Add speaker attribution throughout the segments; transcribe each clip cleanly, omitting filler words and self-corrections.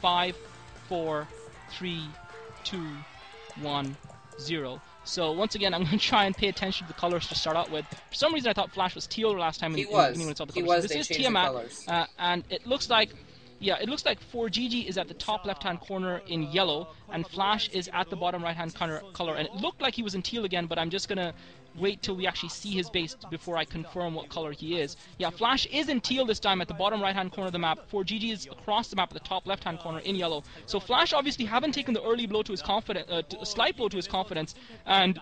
Speaker 1: 5, 4, 3, 2, 1, 0. So once again, I'm going to try and pay attention to the colors to start out with. For some reason, I thought Flash was teal last time in the beginning when I saw the colors. So this is Tiamat, and it looks like, yeah, it looks like fOrGG is at the top left-hand corner in yellow, and Flash is at the bottom right-hand color. And it looked like he was in teal again, but I'm just going to wait till we actually see his base before I confirm what color he is. Yeah, Flash is in teal this time at the bottom right-hand corner of the map. fOrGG is across the map at the top left-hand corner in yellow. So Flash obviously haven't taken the early blow to his confidence, a slight blow to his confidence, and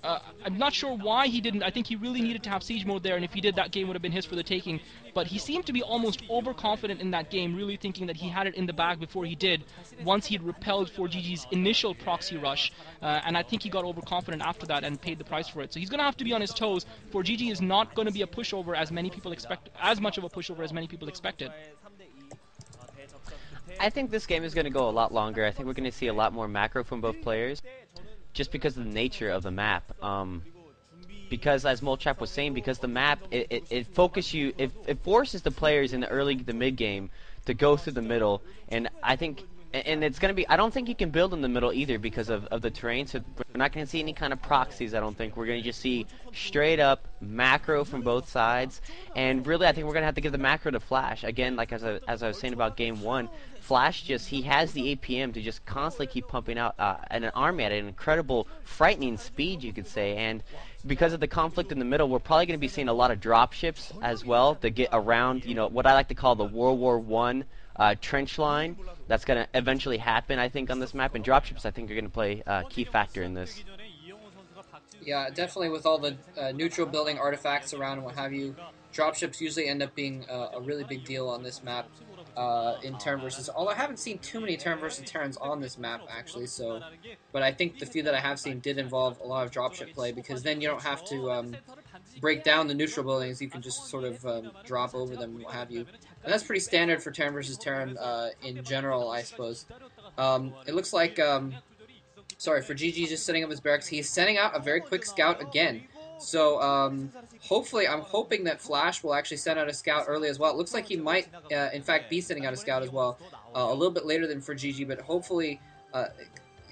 Speaker 1: I'm not sure why he didn't. I think he really needed to have siege mode there, and if he did, that game would have been his for the taking. But he seemed to be almost overconfident in that game, really thinking that he had it in the bag before he did, once he'd repelled fOrGG's initial proxy rush. And I think he got overconfident after that and paid the price for it. So he's going to have to be on his toes. fOrGG is not going to be a pushover as many people expect, as much of a pushover as many people expected.
Speaker 2: I think this game is going to go a lot longer. I think we're going to see a lot more macro from both players, just because of the nature of the map. Because as Molchap was saying, because the map it forces the players in the early the mid game to go through the middle, and I think it's gonna be, I don't think you can build in the middle either because of the terrain. So we're not gonna see any kind of proxies. I don't think we're gonna just see straight up macro from both sides. And really, I think we're gonna have to give the macro to Flash again. Like as I was saying about game one, Flash he has the APM to just constantly keep pumping out an army at an incredible, frightening speed, you could say. And because of the conflict in the middle, we're probably going to be seeing a lot of dropships as well to get around, you know, what I like to call the World War I trench line. That's going to eventually happen, I think, on this map. And dropships, I think, are going to play a key factor in this.
Speaker 3: Yeah, definitely with all the neutral building artifacts around and what have you, dropships usually end up being a really big deal on this map. In turn versus, although I haven't seen too many turn versus turns on this map actually, so, but I think the few that I have seen did involve a lot of dropship play, because then you don't have to break down the neutral buildings. You can just sort of drop over them and what have you, and that's pretty standard for turn versus turn in general, I suppose. It looks like sorry, fOrGG just setting up his barracks. He's sending out a very quick scout again. So hopefully, I'm hoping that Flash will actually send out a scout early as well. It looks like he might, in fact, be sending out a scout as well, a little bit later than fOrGG, but hopefully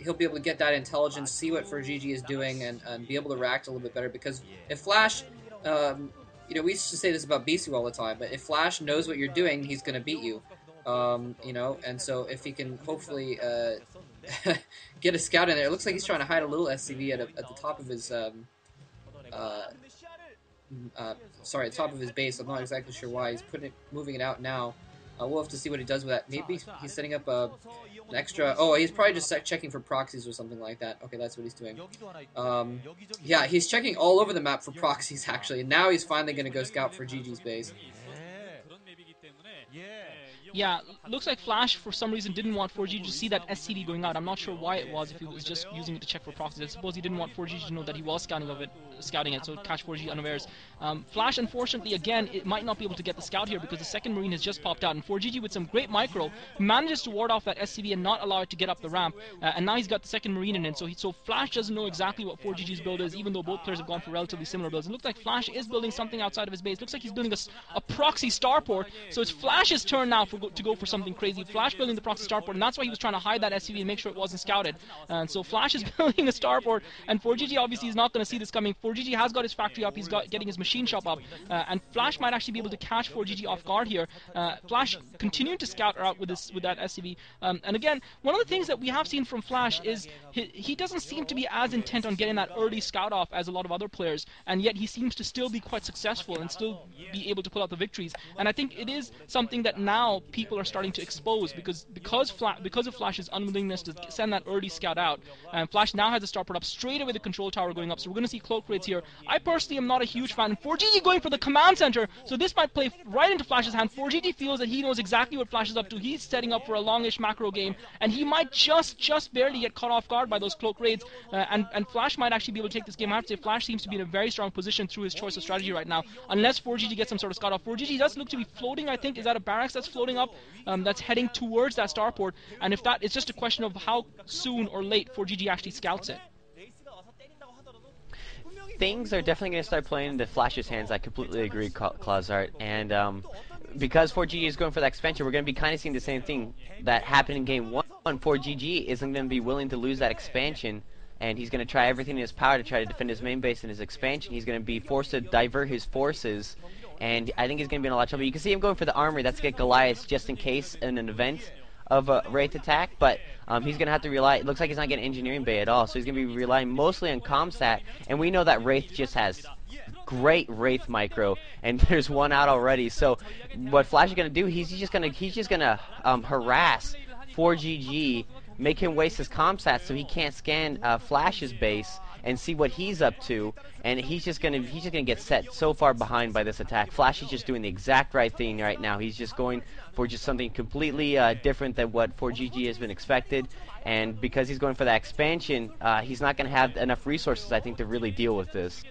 Speaker 3: he'll be able to get that intelligence, see what fOrGG is doing, and be able to react a little bit better. Because if Flash, you know, we used to say this about BC all the time, but if Flash knows what you're doing, he's going to beat you. You know, and so if he can hopefully get a scout in there, it looks like he's trying to hide a little SCV at the top of his sorry, at the top of his base. I'm not exactly sure why he's moving it out now. We'll have to see what he does with that. Maybe he's setting up an extra. Oh, he's probably just checking for proxies or something like that. Okay, that's what he's doing. Yeah, he's checking all over the map for proxies actually. And now he's finally going to go scout fOrGG's base.
Speaker 1: Yeah, looks like Flash for some reason didn't want fOrGG to see that SCV going out. I'm not sure why it was, if he was just using it to check for proxies. I suppose he didn't want fOrGG to know that he was scouting it, so catch fOrGG unawares. Flash, unfortunately, again, it might not be able to get the scout here because the second Marine has just popped out, and fOrGG with some great micro manages to ward off that SCV and not allow it to get up the ramp, and now he's got the second Marine in it, so Flash doesn't know exactly what fOrGG's build is, even though both players have gone for relatively similar builds. It looks like Flash is building something outside of his base. Looks like he's building a proxy starport, so it's Flash's turn now to go for something crazy. Flash building the proxy starport, and that's why he was trying to hide that SCV and make sure it wasn't scouted. And so Flash is building a starport, and fOrGG obviously is not going to see this coming. fOrGG has got his factory up, he's getting his machine shop up, and Flash might actually be able to catch fOrGG off guard here. Flash continuing to scout out with that SCV. And again, one of the things that we have seen from Flash is he doesn't seem to be as intent on getting that early scout off as a lot of other players, and yet he seems to still be quite successful and still be able to pull out the victories. And I think it is something that now people are starting to expose, because of Flash's unwillingness to send that early scout out, and Flash now has a starport up, straight away the control tower going up, so we're going to see cloak raids here. I personally am not a huge fan. fOrGG going for the command center, so this might play right into Flash's hand. fOrGG feels that he knows exactly what Flash is up to. He's setting up for a longish macro game, and he might just barely get caught off guard by those cloak raids, and Flash might actually be able to take this game. I have to say, Flash seems to be in a very strong position through his choice of strategy right now, unless fOrGG gets some sort of scout off. fOrGG does look to be floating, I think. Is that a barracks that's floating up, that's heading towards that starport? And if that, it's just a question of how soon or late fOrGG actually scouts it.
Speaker 2: Things are definitely going to start playing into Flash's hands. I completely agree, Clausart. And because fOrGG is going for that expansion, we're going to be kind of seeing the same thing that happened in game 1. fOrGG isn't going to be willing to lose that expansion, and he's going to try everything in his power to try to defend his main base and his expansion. He's going to be forced to divert his forces, and I think he's going to be in a lot of trouble. You can see him going for the armory. That's to get Goliath just in case in an event of a Wraith attack, but he's going to have to rely. It looks like he's not getting Engineering Bay at all, so he's going to be relying mostly on Comsat, and we know that Wraith just has great Wraith micro, and there's one out already. So what Flash is going to do, he's just going to harass fOrGG, make him waste his Comsat so he can't scan Flash's base and see what he's up to, and he's just gonna get set so far behind by this attack. Flash is just doing the exact right thing right now. He's just going for just something completely different than what fOrGG has been expected, and because he's going for that expansion, he's not going to have enough resources, I think, to really deal with this.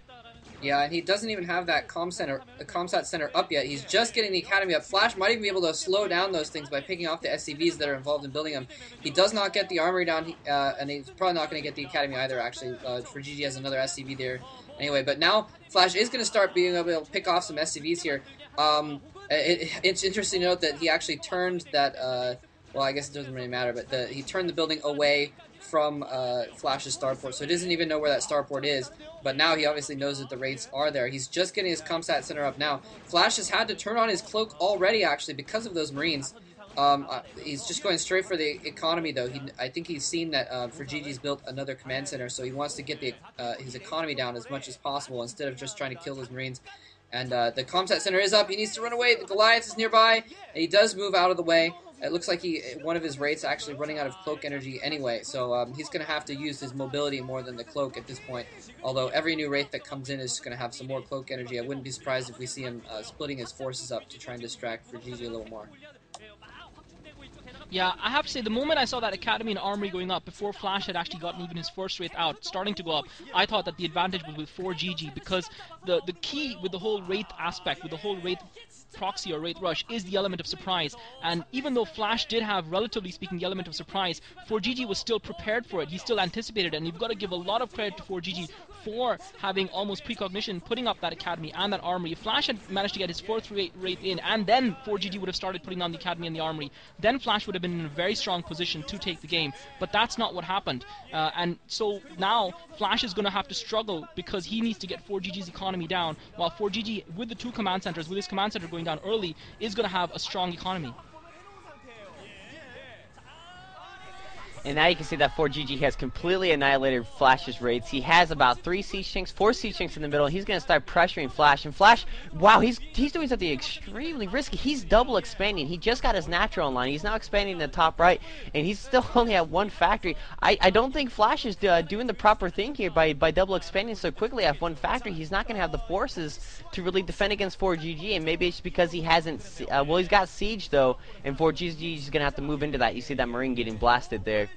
Speaker 3: Yeah, and he doesn't even have that Comsat center up yet. He's just getting the Academy up. Flash might even be able to slow down those things by picking off the SCVs that are involved in building them. He does not get the armory down, and he's probably not going to get the Academy either, actually. fOrGG has another SCV there. Anyway, but now Flash is going to start being able to pick off some SCVs here. It's interesting to note that he actually turned that, well, I guess it doesn't really matter, but he turned the building away from Flash's starport, so he doesn't even know where that starport is, but now he obviously knows that the Wraiths are there. He's just getting his Comsat center up now. Flash has had to turn on his cloak already, actually, because of those Marines. He's just going straight for the economy, though. I think he's seen that fOrGG's built another command center, so he wants to get his economy down as much as possible instead of just trying to kill those Marines. And the Comsat center is up. He needs to run away. The Goliath is nearby, and he does move out of the way. It looks like one of his Wraiths actually running out of cloak energy anyway, so he's going to have to use his mobility more than the cloak at this point. Although every new Wraith that comes in is going to have some more cloak energy. I wouldn't be surprised if we see him splitting his forces up to try and distract fOrGG a little more.
Speaker 1: Yeah, I have to say, the moment I saw that Academy and Armory going up, before Flash had actually gotten even his first Wraith out, starting to go up, I thought that the advantage was with fOrGG, because the key with the whole Wraith aspect, with the whole Wraith proxy or Wraith rush, is the element of surprise. And even though Flash did have, relatively speaking, the element of surprise, fOrGG was still prepared for it. He still anticipated it, and you've got to give a lot of credit to fOrGG for having almost precognition, putting up that Academy and that Armory. If Flash had managed to get his fourth Wraith in, and then fOrGG would have started putting on the Academy and the Armory, then Flash would have been in a very strong position to take the game. But that's not what happened. And so now Flash is going to have to struggle, because he needs to get fOrGG's economy down, while fOrGG, with the two command centers, with his command center going down early, is going to have a strong economy.
Speaker 2: And now you can see that fOrGG has completely annihilated Flash's Wraiths. He has about 4 siege tanks in the middle. He's going to start pressuring Flash. And Flash, wow, he's doing something extremely risky. He's double expanding. He just got his natural online. He's now expanding in the top right, and he's still only at one factory. I don't think Flash is doing the proper thing here by double expanding so quickly at one factory. He's not going to have the forces to really defend against fOrGG, and maybe it's because he hasn't... well, he's got siege, though, and fOrGG is going to have to move into that. You see that Marine getting blasted there.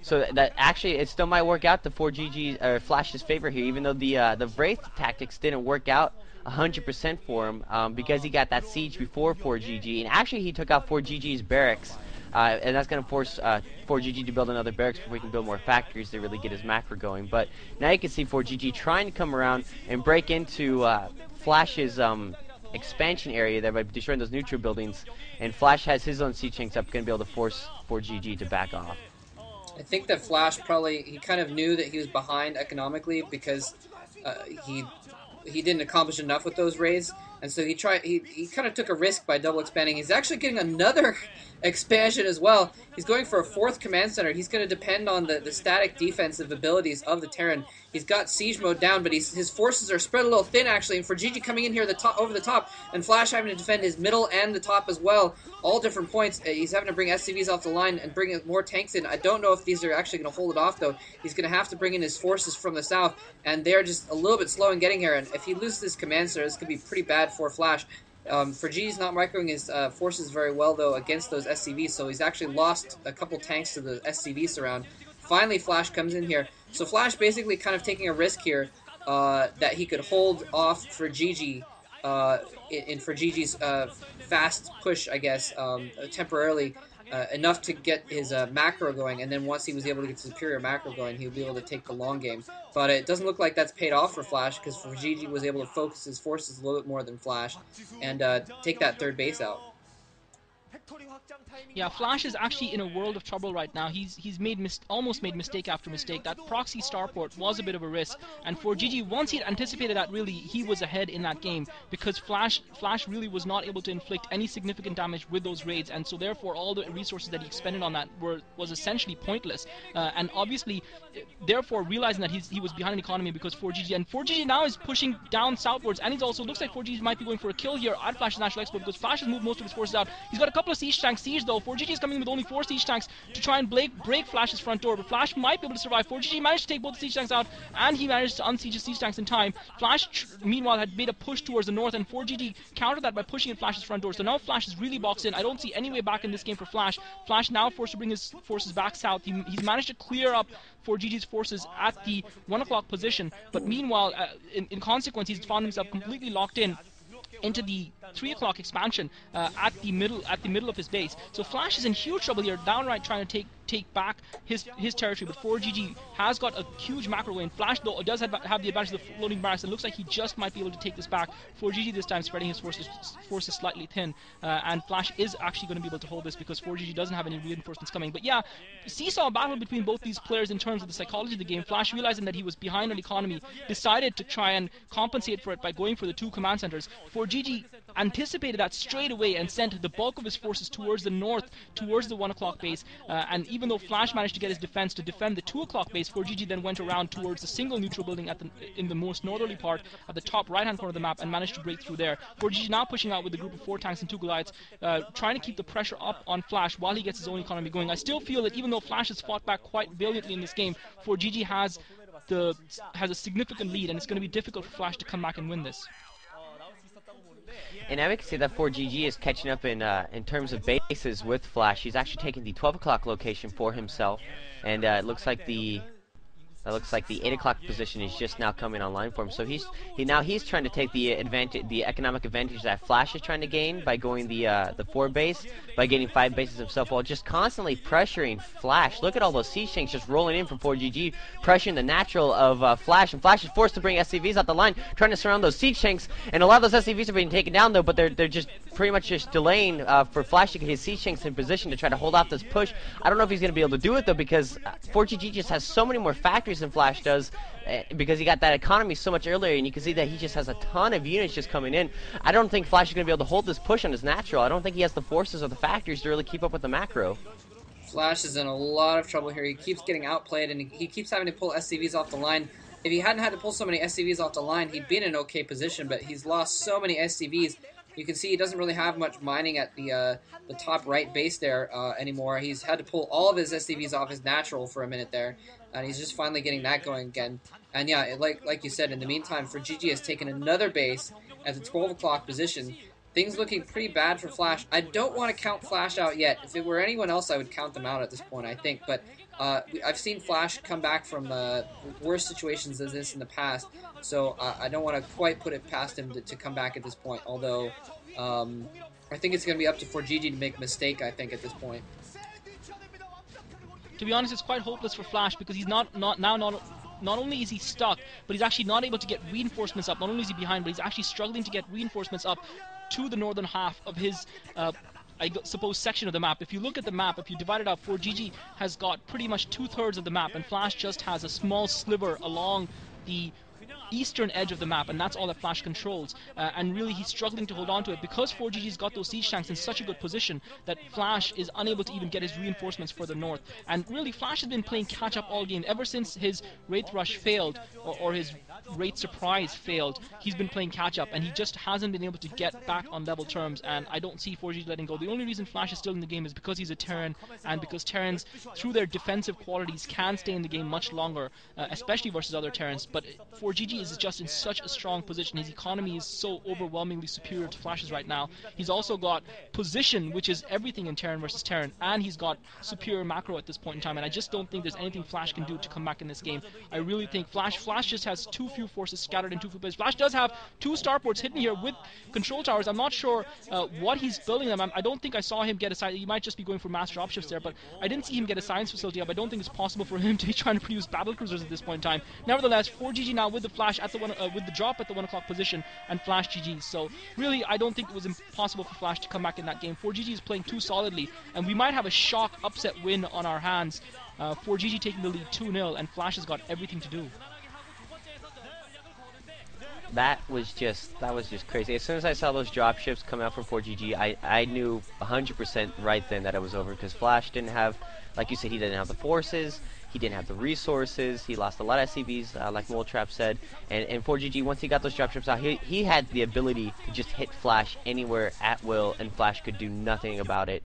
Speaker 2: So that actually, it still might work out to fOrGG or Flash's favor here, even though the Wraith tactics didn't work out 100% for him, because he got that siege before fOrGG, and actually he took out fOrGG's barracks, and that's going to force fOrGG to build another barracks before he can build more factories to really get his macro going. But now you can see fOrGG trying to come around and break into Flash's expansion area there by destroying those neutral buildings, and Flash has his own siege tanks up, going to be able to force fOrGG to back off.
Speaker 3: I think that Flash he kind of knew that he was behind economically, because he didn't accomplish enough with those raids, and so he kind of took a risk by double expanding. He's actually getting another expansion as well. He's going for a 4th command center. He's going to depend on the static defensive abilities of the Terran. He's got siege mode down, but his forces are spread a little thin, actually, and fOrGG coming in here over the top, and Flash having to defend his middle and the top as well, all different points. He's having to bring SCVs off the line and bring more tanks in. I don't know if these are actually going to hold it off, though. He's going to have to bring in his forces from the south, and they're just a little bit slow in getting here, and if he loses this command center, this could be pretty bad for Flash. fOrGG's not microing his forces very well, though, against those SCVs, so he's actually lost a couple tanks to the SCV surround. Finally, Flash comes in here. So Flash basically kind of taking a risk here that he could hold off fOrGG in fOrGG's fast push, I guess, temporarily. enough to get his macro going, and then once he was able to get superior macro going, he would be able to take the long game. But it doesn't look like that's paid off for Flash, because fOrGG was able to focus his forces a little bit more than Flash and take that third base out.
Speaker 1: Yeah, Flash is actually in a world of trouble right now. He's almost made mistake after mistake. That proxy starport was a bit of a risk, and fOrGG, once he'd anticipated that, really he was ahead in that game, because Flash really was not able to inflict any significant damage with those raids, and so therefore all the resources that he expended on that was essentially pointless. And obviously, therefore realizing that he was behind in economy because fOrGG now is pushing down southwards, and he's also looks like fOrGG might be going for a kill here at Flash's natural export, because Flash has moved most of his forces out. He's got a couple of siege tanks siege though. fOrGG is coming in with only 4 siege tanks to try and break Flash's front door, but Flash might be able to survive. fOrGG managed to take both the siege tanks out, and he managed to unsiege his siege tanks in time. Flash, meanwhile, had made a push towards the north, and fOrGG countered that by pushing in Flash's front door. So now Flash is really boxed in. I don't see any way back in this game for Flash. Flash now forced to bring his forces back south. He's managed to clear up fOrGG's forces at the 1 o'clock position, but meanwhile, in consequence, he's found himself completely locked in into the 3 o'clock expansion at the middle of his base. So Flash is in huge trouble here, downright trying to take back his territory, but fOrGG has got a huge macro win. Flash, though, does have the advantage of the floating barracks, and looks like he just might be able to take this back. fOrGG this time spreading his forces slightly thin, and Flash is actually going to be able to hold this because fOrGG doesn't have any reinforcements coming. But yeah, seesaw battle between both these players in terms of the psychology of the game. Flash, realizing that he was behind on economy, decided to try and compensate for it by going for the 2 command centers. fOrGG anticipated that straight away and sent the bulk of his forces towards the north, towards the 1 o'clock base, and even though Flash managed to get his defense to defend the 2 o'clock base, fOrGG then went around towards the single neutral building in the most northerly part at the top right hand corner of the map and managed to break through there. fOrGG now pushing out with a group of 4 tanks and 2 Goliaths, trying to keep the pressure up on Flash while he gets his own economy going. I still feel that even though Flash has fought back quite valiantly in this game, fOrGG has a significant lead, and it's going to be difficult for Flash to come back and win this.
Speaker 2: And now we can see that fOrGG is catching up in terms of bases with Flash. He's actually taking the 12 o'clock location for himself, and it looks like the 8 o'clock position is just now coming online for him. So he's trying to take the economic advantage that Flash is trying to gain by going the 4 base, by getting 5 bases himself, while just constantly pressuring Flash. Look at all those siege tanks just rolling in from fOrGG, pressuring the natural of Flash, and Flash is forced to bring SCVs out the line, trying to surround those siege tanks, and a lot of those SCVs are being taken down though, but they're just pretty much just delaying for Flash to get his siege tanks in position to try to hold off this push. I don't know if he's going to be able to do it though, because fOrGG just has so many more factories than Flash does, because he got that economy so much earlier, and you can see that he just has a ton of units just coming in. I don't think Flash is going to be able to hold this push on his natural. I don't think he has the forces or the factories to really keep up with the macro.
Speaker 3: Flash is in a lot of trouble here. He keeps getting outplayed, and he keeps having to pull SCVs off the line. If he hadn't had to pull so many SCVs off the line, he'd be in an okay position, but he's lost so many SCVs. You can see he doesn't really have much mining at the top right base there anymore. He's had to pull all of his SCVs off his natural for a minute there, and he's just finally getting that going again. And yeah, like you said, in the meantime, fOrGG has taken another base at the 12 o'clock position. Things looking pretty bad for Flash. I don't want to count Flash out yet. If it were anyone else, I would count them out at this point, I think. But I've seen Flash come back from worse situations than this in the past, so I don't want to quite put it past him to come back at this point, although I think it's going to be up to fOrGG to make a mistake, I think, at this point.
Speaker 1: To be honest, it's quite hopeless for Flash, because he's not only is he stuck, but he's actually not able to get reinforcements up. Not only is he behind, but he's actually struggling to get reinforcements up to the northern half of his, I suppose, section of the map. If you look at the map, if you divide it up, fOrGG has got pretty much 2/3 of the map, and Flash just has a small sliver along the eastern edge of the map, and that's all that Flash controls, and really he's struggling to hold on to it because fOrGG's got those siege tanks in such a good position that Flash is unable to even get his reinforcements further north. And really Flash has been playing catch up all game ever since his Wraith Rush failed, or his Wraith Surprise failed. He's been playing catch up, and he just hasn't been able to get back on level terms, and I don't see fOrGG letting go. The only reason Flash is still in the game is because he's a Terran, and because Terrans, through their defensive qualities, can stay in the game much longer, especially versus other Terrans. But fOrGG 4GG is just in such a strong position. His economy is so overwhelmingly superior to Flash's right now. He's also got position, which is everything in Terran versus Terran, and he's got superior macro at this point in time, and I just don't think there's anything Flash can do to come back in this game. I really think Flash just has too few forces scattered in too few places. Flash does have 2 starports hidden here with control towers. I'm not sure what he's building them. I don't think I saw him get a science. He might just be going for mass dropships there, but I didn't see him get a science facility up. I don't think it's possible for him to be trying to produce battle cruisers at this point in time. Nevertheless, fOrGG now with the Flash at the with the drop at the 1 o'clock position, and Flash GG. So really, I don't think it was impossible for Flash to come back in that game. fOrGG is playing too solidly, and we might have a shock upset win on our hands. fOrGG taking the lead 2-0, and Flash has got everything to do.
Speaker 2: That was just crazy. As soon as I saw those dropships come out from fOrGG, I knew 100% right then that it was over, because Flash didn't have, like you said, he didn't have the forces, he didn't have the resources, he lost a lot of SCVs, like Moltrap said, and fOrGG, once he got those dropships out, he had the ability to just hit Flash anywhere at will, and Flash could do nothing about it.